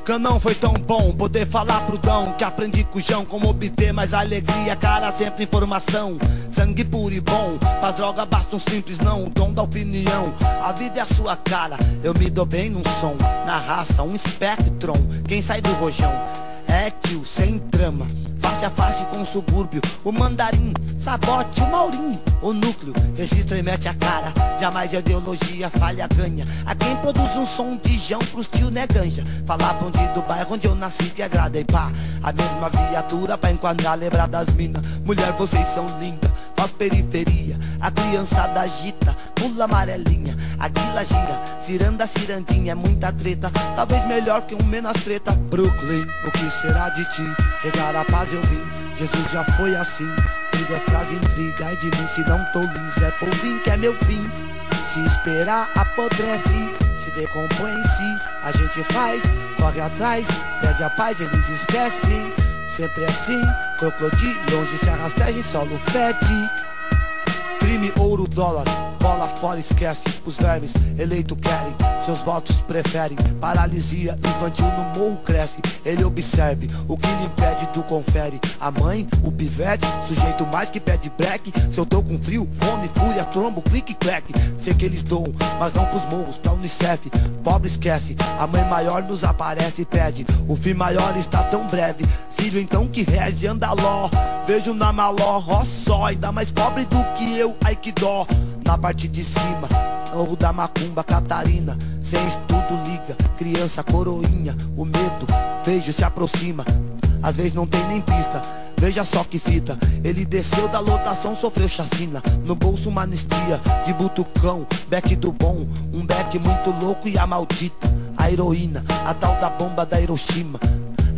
Nunca não foi tão bom poder falar pro Dão que aprendi com o João como obter mais alegria, cara, sempre informação. Sangue puro e bom, pras drogas basta um simples não, o dom da opinião. A vida é a sua cara, eu me dou bem num som. Na raça, um espectron, quem sai do rojão é tio, sem trama, face a face com o subúrbio. O mandarim, sabote, o Maurinho, o núcleo, registra e mete a cara. Jamais ideologia falha ganha. A quem produz um som de Jão pros tio né ganja. Falar bonde do bairro onde eu nasci que agrada e pá. A mesma viatura pra enquadrar, lembrar das minas. Mulher, vocês são lindas, faz periferia. A criançada agita, pula amarelinha. A guila gira, ciranda, cirandinha. É muita treta, talvez melhor que um menos treta. Brooklyn, o que será de ti? Regar a paz eu vim, Jesus já foi assim. Brigas traz intriga, e de mim se não tô liso. É por vir que é meu fim. Se esperar apodrece, se decompõe em si. A gente faz, corre atrás, pede a paz, eles esquecem. Sempre assim, crocodilo, longe se arrasteja em solo fede. Crime, ouro, dólar, bola fora, esquece. Os vermes eleito querem, seus votos preferem. Paralisia infantil no morro cresce. Ele observe, o que lhe impede tu confere. A mãe, o pivete, sujeito mais que pede break. Se eu tô com frio, fome, fúria, trombo, clique, clack. Sei que eles doam, mas não pros morros, pra Unicef. Pobre esquece, a mãe maior nos aparece e pede. O fim maior está tão breve, filho então que reze, anda ló. Vejo na maló, ó só, ainda mais pobre do que eu, ai que dó. Na parte de cima, Morro da Macumba, Catarina. Sem estudo liga, criança coroinha. O medo, vejo, se aproxima. Às vezes não tem nem pista, veja só que fita. Ele desceu da lotação, sofreu chacina. No bolso uma anistia, de butucão, beck do bom. Um beck muito louco e a maldita, a heroína, a tal da bomba da Hiroshima.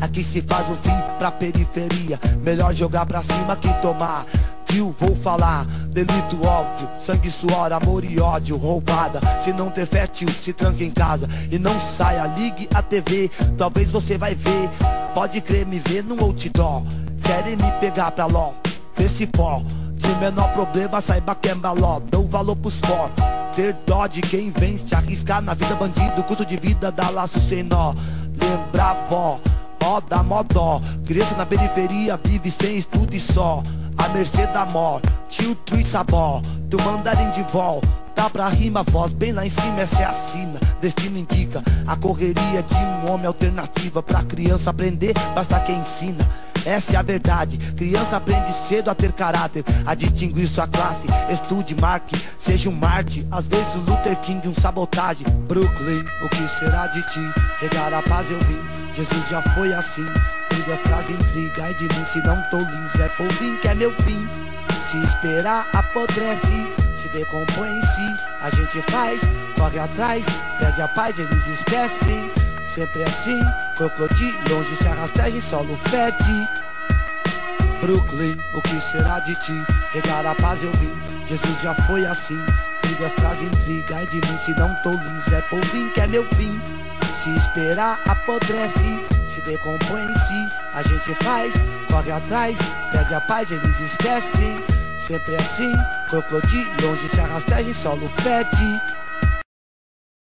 Aqui se faz o fim pra periferia. Melhor jogar pra cima que tomar. Tio, vou falar, delito óbvio, sangue, suor, amor e ódio, roubada. Se não ter fé, tio, se tranca em casa e não saia, ligue a TV, talvez você vai ver. Pode crer, me ver no outdoor. Querem me pegar pra ló, esse pó. De menor problema, saiba que é maló. Dou valor pros fortes, ter dó de quem vem se arriscar na vida bandido. Custo de vida dá laço sem nó. Lembra vó, ó dá mó dó. Criança na periferia vive sem estudo e só à mercê da mor, tio Trui Sabó, do mandarim de vol. Tá pra rima, voz bem lá em cima, essa é a sina. Destino indica a correria de um homem, alternativa pra criança aprender, basta quem ensina. Essa é a verdade, criança aprende cedo a ter caráter, a distinguir sua classe. Estude, marque, seja um Marte, às vezes um Luther King, um sabotagem. Brooklyn, o que será de ti? Regar a paz eu vim, Jesus já foi assim. Brigas traz intriga, ai de mim se não tô liso. É por vir que é meu fim. Se esperar apodrece, se decompõe em si. A gente faz, corre atrás, pede a paz, eles esquecem. Sempre assim, crocodilo, longe se arrasteja em solo fede. Brooklyn, o que será de ti? Regar a paz eu vim, Jesus já foi assim. Brigas traz intriga, ai de mim se não tô liso. É por vir que é meu fim. Se esperar apodrece, se decompõe em si. A gente faz, corre atrás, pede a paz, eles esquecem. Sempre assim, crocodilo, longe se arrasteja em solo fede.